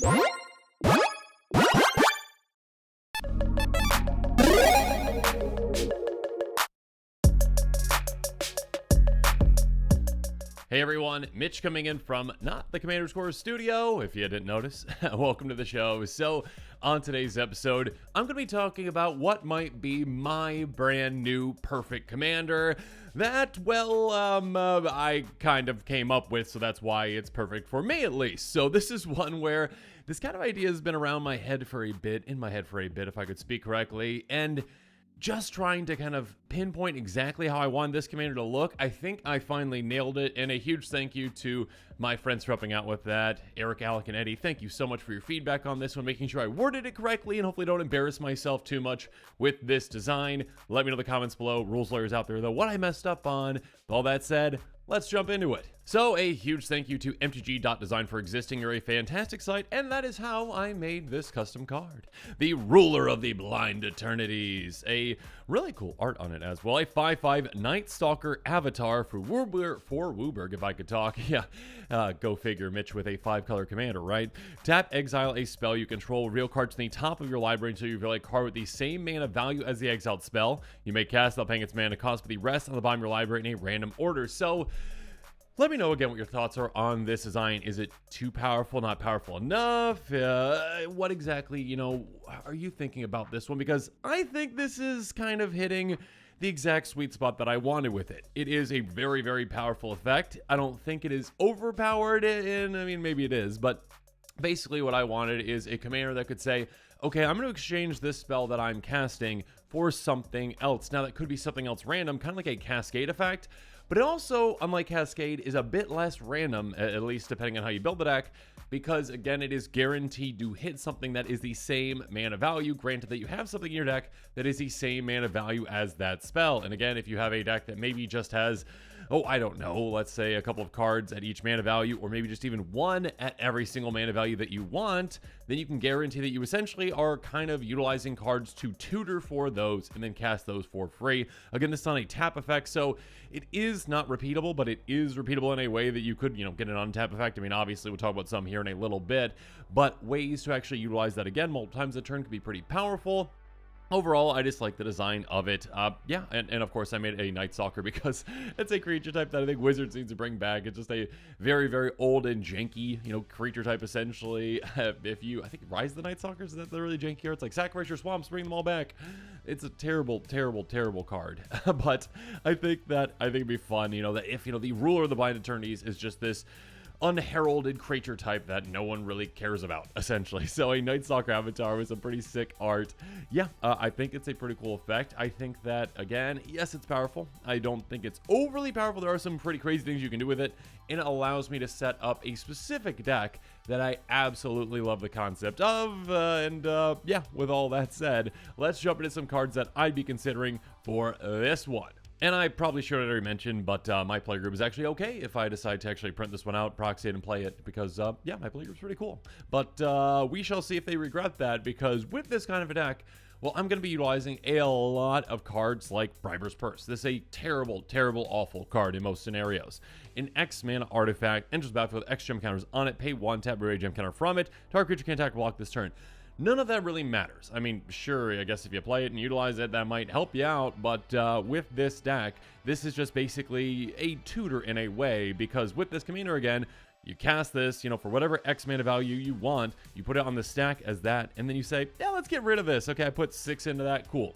Hey everyone, Mitch coming in from not the Commander Scores studio, if you didn't notice. Welcome to the show. So, on today's episode, I'm going to be talking about what might be my brand new perfect commander that, well, I kind of came up with, so that's why it's perfect for me at least. So this is one where this kind of idea has been around my head for a bit, if I could speak correctly, and just trying to kind of pinpoint exactly how I want this commander to look. I think I finally nailed it, and a huge thank you to my friends for helping out with that. Eric, Alec, and Eddie, thank you so much for your feedback on this one, making sure I worded it correctly, and hopefully don't embarrass myself too much with this design. Let me know in the comments below, rules lawyers out there, though, what I messed up on. With all that said, let's jump into it. So a huge thank you to mtg.design for existing. You're a fantastic site, and that is how I made this custom card. The Ruler of the Blind Eternities. A really cool art on it as well. A 5/5 Night Stalker avatar for Wooburg, if I could talk. Yeah, go figure, Mitch with a 5-color commander, right? Tap, exile a spell you control. Reveal card to the top of your library until you reveal a card with the same mana value as the exiled spell. You may cast without paying its mana cost, but the rest on the bottom of your library in a random order. So let me know again what your thoughts are on this design. Is it too powerful, not powerful enough? What exactly, are you thinking about this one? Because I think this is kind of hitting the exact sweet spot that I wanted with it. It is a very, very powerful effect. I don't think it is overpowered, and I mean, maybe it is, but basically what I wanted is a commander that could say, okay, I'm going to exchange this spell that I'm casting for something else. Now, that could be something else random, kind of like a Cascade effect. But it also, unlike Cascade, is a bit less random, at least depending on how you build the deck, because again, it is guaranteed to hit something that is the same mana value, granted that you have something in your deck that is the same mana value as that spell. And again, if you have a deck that maybe just has, I don't know, let's say a couple of cards at each mana value, or maybe just even one at every single mana value that you want, then you can guarantee that you essentially are kind of utilizing cards to tutor for those and then cast those for free. Again, this is not a tap effect, so it is not repeatable, but it is repeatable in a way that you could, get an untap effect. I mean, obviously, we'll talk about some here in a little bit, but ways to actually utilize that again multiple times a turn could be pretty powerful. Overall, I just like the design of it. Yeah, and of course, I made a Night Stalker because it's a creature type that I think Wizards needs to bring back. It's just a very, very old and janky, creature type, essentially. I think Rise of the Night Stalkers, is that the really janky art? It's like, sacrifice your swamps, bring them all back. It's a terrible, terrible, terrible card. But I think it'd be fun, that if, the Ruler of the Blind Eternities is just this unheralded creature type that no one really cares about, essentially. So a Night Stalker avatar with some pretty sick art. Yeah, I think it's a pretty cool effect. I think that, again, yes, it's powerful. I don't think it's overly powerful. There are some pretty crazy things you can do with it, and it allows me to set up a specific deck that I absolutely love the concept of. Yeah, with all that said, let's jump into some cards that I'd be considering for this one. And I probably should have already mentioned, but my playgroup is actually okay if I decide to actually print this one out, proxy it, and play it, because, yeah, my playgroup's pretty cool. But we shall see if they regret that, because with this kind of a deck, well, I'm going to be utilizing a lot of cards like Briber's Purse. This is a terrible, terrible, awful card in most scenarios. An X mana artifact, enters the battlefield with X gem counters on it, pay 1, tap, remove a gem counter from it, target creature can attack or block this turn. None of that really matters. I mean, sure, I guess if you play it and utilize it, that might help you out, but with this deck, this is just basically a tutor in a way, because with this commander, again, you cast this, for whatever X mana value you want, you put it on the stack as that, and then you say, yeah, let's get rid of this. Okay, I put 6 into that, cool.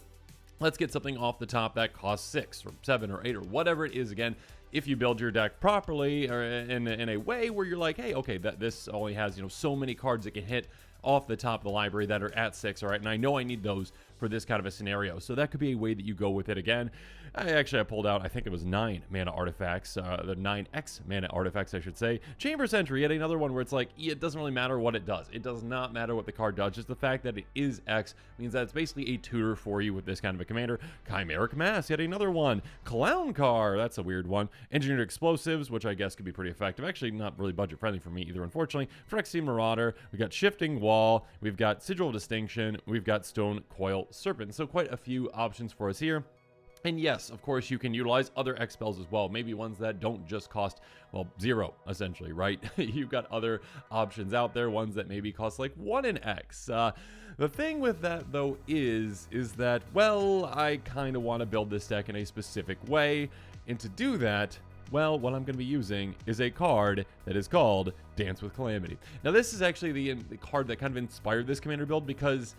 Let's get something off the top that costs 6 or 7 or 8 or whatever it is. Again, if you build your deck properly or in a way where you're like, hey, okay, this only has, so many cards that can hit off the top of the library that are at 6, all right, and I know I need those for this kind of a scenario, so that could be a way that you go with it. Again, I pulled out, I think it was 9 mana artifacts, the 9x mana artifacts, I should say. Chamber Sentry, yet another one where it's like, it doesn't really matter what it does. It does not matter what the card does, just the fact that it is X means that it's basically a tutor for you with this kind of a commander. Chimeric Mass, yet another one. Clown Car, that's a weird one. Engineered Explosives, which I guess could be pretty effective. Actually, not really budget friendly for me either, unfortunately. Phyrexian Marauder, we've got Shifting Wall, we've got Sigil of Distinction, we've got Stone Coil Serpent. So quite a few options for us here. And yes, of course, you can utilize other X spells as well. Maybe ones that don't just cost, well, 0, essentially, right? You've got other options out there, ones that maybe cost like 1 in X. The thing with that, though, is that, well, I kind of want to build this deck in a specific way. And to do that, well, what I'm going to be using is a card that is called Dance with Calamity. Now, this is actually the card that kind of inspired this commander build, because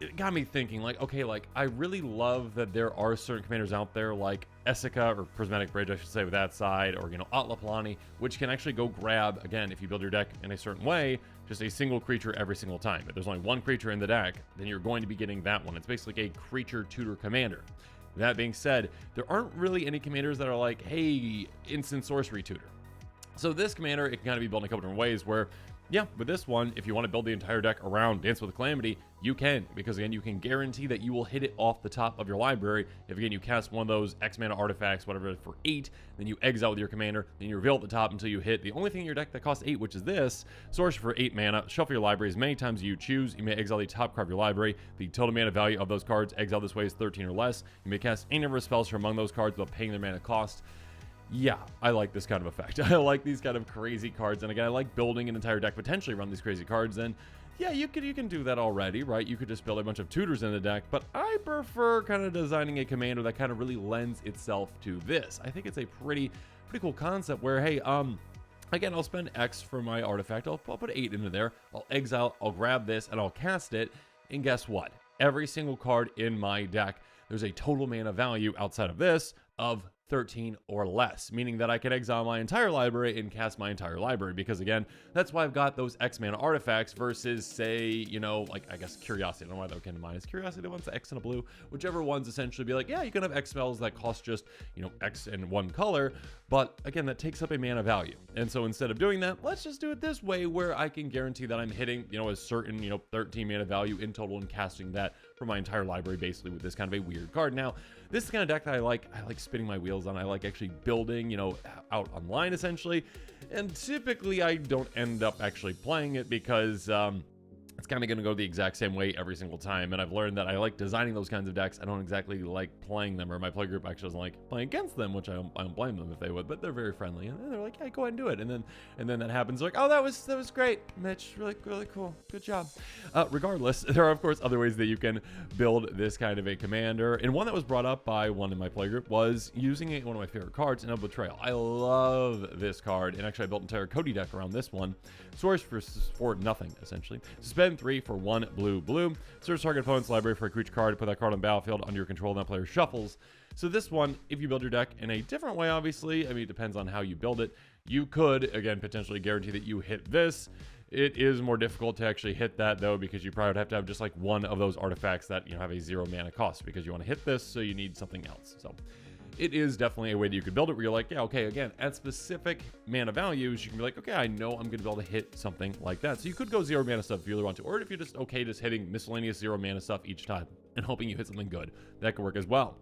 it got me thinking, like, okay, like, I really love that there are certain commanders out there like Essica, or Prismatic Bridge, I should say, with that side, or, you know, Atlaplani, which can actually go grab, again, if you build your deck in a certain way, just a single creature every single time. If there's only one creature in the deck, then you're going to be getting that one. It's basically a creature tutor commander. That being said, there aren't really any commanders that are like, hey, instant sorcery tutor. So this commander, it can kind of be built in a couple different ways where, yeah, with this one, if you want to build the entire deck around Dance with Calamity, you can, because again, you can guarantee that you will hit it off the top of your library. If again, you cast one of those X mana artifacts, whatever, for 8, then you exile with your commander, then you reveal at the top until you hit the only thing in your deck that costs 8, which is this, sorcery for 8 mana, shuffle your library as many times as you choose. You may exile the top card of your library. The total mana value of those cards exiled this way is 13 or less. You may cast any number of spells from among those cards without paying their mana cost. Yeah, I like this kind of effect. I like these kind of crazy cards, and again, I like building an entire deck potentially around these crazy cards. And yeah, you can do that already, right? You could just build a bunch of tutors in the deck, but I prefer kind of designing a commander that kind of really lends itself to this. I think it's a pretty cool concept where, hey, again, I'll spend X for my artifact. I'll put 8 into there. I'll exile, I'll grab this, and I'll cast it. And guess what? Every single card in my deck, there's a total mana value outside of this of 13 or less, meaning that I can exile my entire library and cast my entire library, because again, that's why I've got those X mana artifacts versus, say, you know, like, I guess Curiosity. I don't know why that came to mind. Is Curiosity the ones that X and a blue? Whichever ones essentially be like, yeah, you can have X spells that cost just, you know, X and one color, but again, that takes up a mana value. And so instead of doing that, let's just do it this way where I can guarantee that I'm hitting, you know, a certain, you know, 13 mana value in total and casting that for my entire library, basically, with this kind of a weird card. Now, this is the kind of deck that I like spinning my wheels on. I like actually building, you know, out online, essentially. And typically, I don't end up actually playing it because it's kind of going to go the exact same way every single time. And I've learned that I like designing those kinds of decks. I don't exactly like playing them, or my play group actually doesn't like playing against them, which I don't blame them if they would, but they're very friendly. And they're like, yeah, go ahead and do it. And then that happens. They're like, oh, that was great, Mitch. Really cool. Good job. Regardless, there are, of course, other ways that you can build this kind of a commander. And one that was brought up by one in my play group was using one of my favorite cards, Inevitable Betrayal. I love this card. And actually, I built an entire Cody deck around this one. Source for nothing, essentially. Spend 3 for 1 blue. Search target opponent's library for a creature card. Put that card on battlefield under your control, and that player shuffles. So this one, if you build your deck in a different way, obviously, I mean, it depends on how you build it. You could, again, potentially guarantee that you hit this. It is more difficult to actually hit that, though, because you probably would have to have just like one of those artifacts that, you know, have a 0 mana cost, because you want to hit this, so you need something else. So it is definitely a way that you could build it where you're like, yeah, okay, again, at specific mana values, you can be like, okay, I know I'm going to be able to hit something like that. So you could go 0 mana stuff if you really want to, or if you're just okay just hitting miscellaneous 0 mana stuff each time and hoping you hit something good, that could work as well.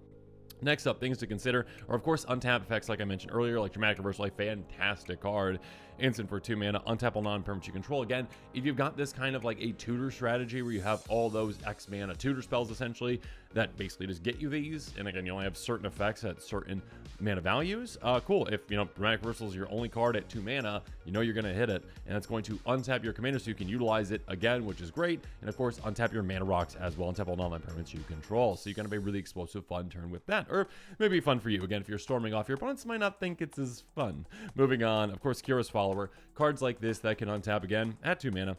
Next up, things to consider are, of course, untap effects, like I mentioned earlier, like Dramatic Reversal, a fantastic card. Instant for 2 mana, untap all non-permanents you control. Again, if you've got this kind of like a tutor strategy where you have all those X mana tutor spells, essentially, that basically just get you these, and again, you only have certain effects at certain mana values, cool. If, you know, Dramatic Reversal is your only card at 2 mana, you know you're going to hit it, and it's going to untap your commander so you can utilize it again, which is great. And of course, untap your mana rocks as well, untap all non-permanents you control. So you're going to have a really explosive, fun turn with that, or maybe fun for you. Again, if you're storming off, your opponents might not think it's as fun. Moving on, of course, Kira's Follower. Cards like this that can untap again at 2 mana.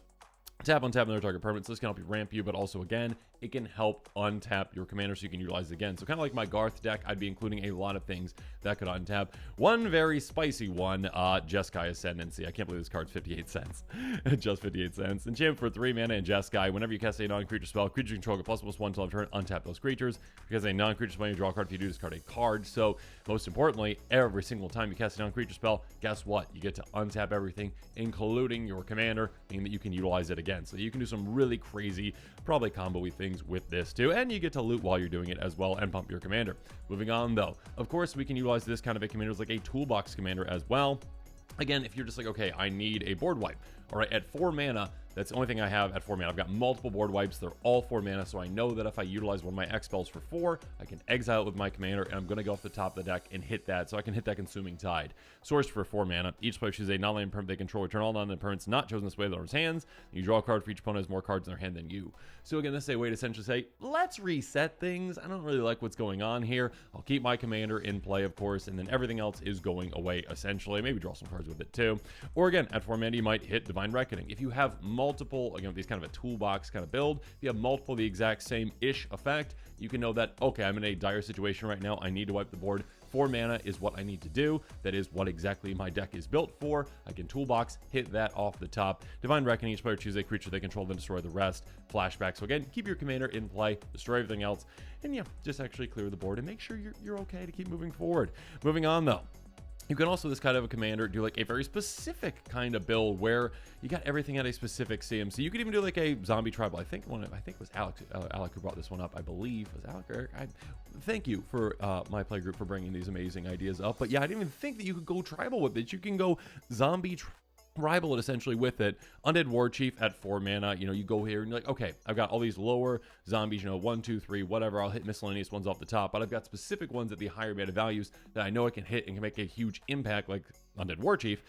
Tap, untap another target permanent. So this can help you ramp you, but also, again, it can help untap your commander so you can utilize it again. So kind of like my Garth deck, I'd be including a lot of things that could untap. One very spicy one, Jeskai Ascendancy. I can't believe this card's 58 cents. Just 58 cents. Enchantment for 3 mana and Jeskai. Whenever you cast a non-creature spell, creature control get +1 until turn, untap those creatures. Because a non-creature spell, you draw a card. If you do, discard a card. So most importantly, every single time you cast a non-creature spell, guess what? You get to untap everything, including your commander, meaning that you can utilize it again. So you can do some really crazy, probably combo-y things with this too, and you get to loot while you're doing it as well and pump your commander. Moving on, though, of course, we can utilize this kind of a commander as like a toolbox commander as well. Again, if you're just like, okay, I need a board wipe, All right, at 4 mana, that's the only thing I have at 4 mana. I've got multiple board wipes. They're all 4 mana, so I know that if I utilize one of my X spells for 4, I can exile it with my commander, and I'm going to go off the top of the deck and hit that, so I can hit that Consuming Tide. Source for 4 mana. Each player chooses a non-land permanent they control. Return all non-land permanents not chosen this way to their hands. You draw a card for each opponent has more cards in their hand than you. So again, this is a way to essentially say, let's reset things. I don't really like what's going on here. I'll keep my commander in play, of course, and then everything else is going away, essentially. Maybe draw some cards with it, too. Or again, at 4 mana, you might hit Divine Reckoning. If you have multiple, again, these kind of a toolbox kind of build, if you have multiple of the exact same-ish effect, you can know that, okay, I'm in a dire situation right now. I need to wipe the board. 4 mana is what I need to do. That is what exactly my deck is built for. I can toolbox, hit that off the top. Divine Reckoning, each player chooses a creature they control, then destroy the rest. Flashback. So again, keep your commander in play, destroy everything else, and yeah, just actually clear the board and make sure you're okay to keep moving forward. Moving on though. You can also, this kind of a commander, do like a very specific kind of build where you got everything at a specific CMC. You could even do like a zombie tribal. I think it was Alex who brought this one up. I believe was Alec or Eric. Thank you for my play group for bringing these amazing ideas up. But yeah, I didn't even think that you could go tribal with it. You can go zombie rival it essentially with it. Undead War Chief at 4 mana. You go here and you're like, okay, I've got all these lower zombies, 1, 2, 3, whatever. I'll hit miscellaneous ones off the top, but I've got specific ones at the higher mana values that I know I can hit and can make a huge impact, like Undead War Chief.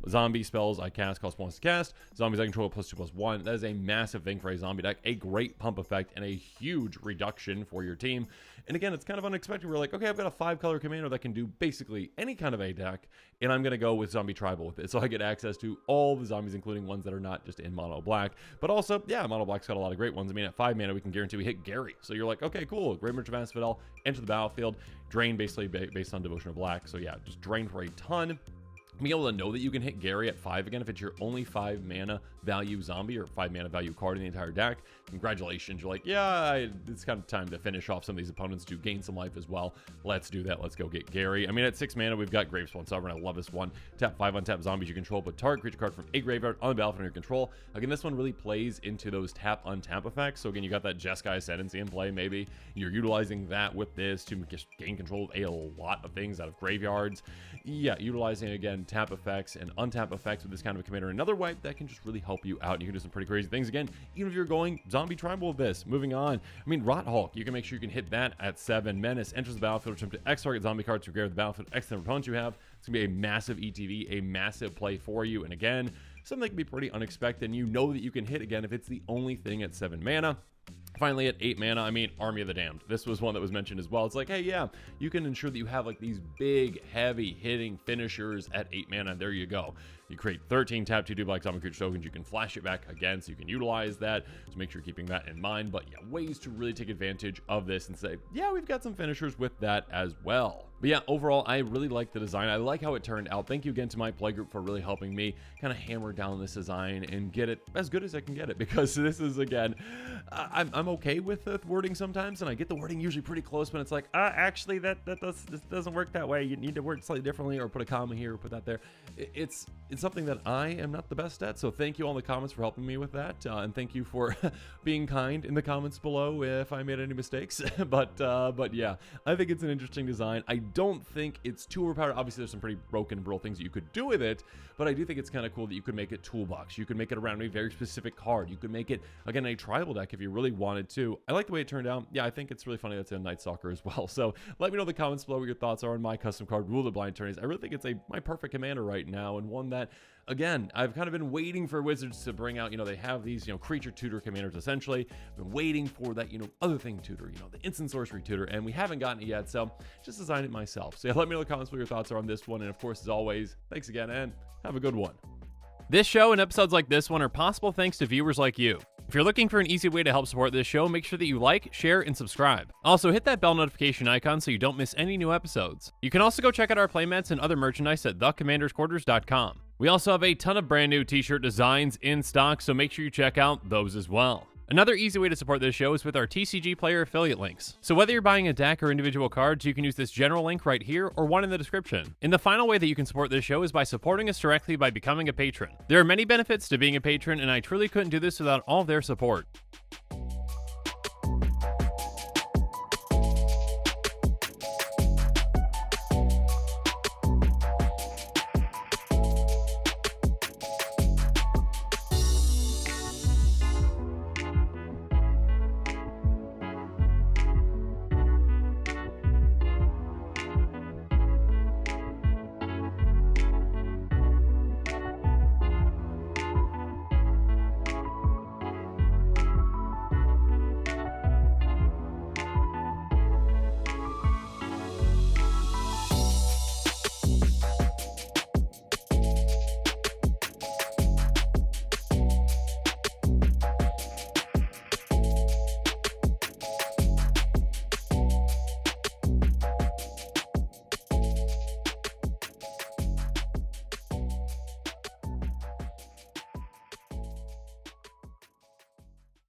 Zombie spells I cast cost points to cast. Zombies I control +2/+1. That is a massive thing for a zombie deck. A great pump effect and a huge reduction for your team. And again, it's kind of unexpected. We're like, okay, I've got a 5-color commander that can do basically any kind of a deck, and I'm going to go with Zombie Tribal with it. So I get access to all the zombies, including ones that are not just in mono black. But also, yeah, mono black's got a lot of great ones. I mean, at 5 mana, we can guarantee we hit Gary. So you're like, okay, cool. Great Merchant of Asphodel, enter the battlefield, drain basically based on Devotion of Black. So yeah, just drain for a ton. Being able to know that you can hit Gary at 5 again if it's your only 5 mana value zombie or 5 mana value card in the entire deck. Congratulations. You're like, yeah, it's kind of time to finish off some of these opponents to gain some life as well. Let's do that. Let's go get Gary. I mean, at 6 mana, we've got Gravespawn Sovereign. I love this one. Tap 5 untap zombies you control. Put target creature card from a graveyard on the battlefield under your control. Again, this one really plays into those tap untap effects. So again, you got that Jeskai Ascendancy in play. Maybe you're utilizing that with this to just gain control of a lot of things out of graveyards. Yeah, utilizing again tap effects and untap effects with this kind of a commander. Another wipe that can just really help you out. And you can do some pretty crazy things again, even if you're going zombie tribal with this. Moving on. I mean, Rot Hulk, you can make sure you can hit that at 7. Menace enters the battlefield, attempt to X target zombie cards to grab the battlefield, X number of opponents you have. It's gonna be a massive ETV, a massive play for you. And again, something that can be pretty unexpected. And you know that you can hit again if it's the only thing at 7 mana. Finally, at 8 mana, I mean, Army of the Damned. This was one that was mentioned as well. It's like, hey, yeah, you can ensure that you have like these big, heavy hitting finishers at 8 mana. There you go. You create 13 tap 2 black zombie creature tokens. You can flash it back again, so you can utilize that. So make sure you're keeping that in mind. But yeah, ways to really take advantage of this and say, yeah, we've got some finishers with that as well. But yeah, overall, I really like the design. I like how it turned out. Thank you again to my play group for really helping me kind of hammer down this design and get it as good as I can get it. Because this is, again, I'm okay with the wording sometimes, and I get the wording usually pretty close, but it's like, actually, this doesn't work that way. You need to word slightly differently, or put a comma here, or put that there. It's something that I am not the best at, so thank you all in the comments for helping me with that, and thank you for being kind in the comments below if I made any mistakes. but yeah, I think it's an interesting design. I don't think it's too overpowered. Obviously, there's some pretty broken and brittle things that you could do with it, but I do think it's kind of cool that you could make it toolbox. You could make it around a very specific card. You could make it, again, a tribal deck if you really wanted to. I like the way it turned out. Yeah, I think it's really funny that's in Night Stalker as well. So let me know in the comments below what your thoughts are on my custom card, Rule of the Blind Eternities. I really think it's my perfect commander right now, and one that, again, I've kind of been waiting for Wizards to bring out. They have these, creature tutor commanders, essentially. I've been waiting for that, other thing tutor, the instant sorcery tutor, and we haven't gotten it yet, so just designed it myself. So yeah, let me know in the comments what your thoughts are on this one, and of course, as always, thanks again, and have a good one. This show and episodes like this one are possible thanks to viewers like you. If you're looking for an easy way to help support this show, make sure that you like, share, and subscribe. Also, hit that bell notification icon so you don't miss any new episodes. You can also go check out our playmats and other merchandise at thecommandersquarters.com. We also have a ton of brand new t-shirt designs in stock, so make sure you check out those as well. Another easy way to support this show is with our TCG Player affiliate links. So whether you're buying a deck or individual cards, you can use this general link right here or one in the description. And the final way that you can support this show is by supporting us directly by becoming a patron. There are many benefits to being a patron, and I truly couldn't do this without all their support.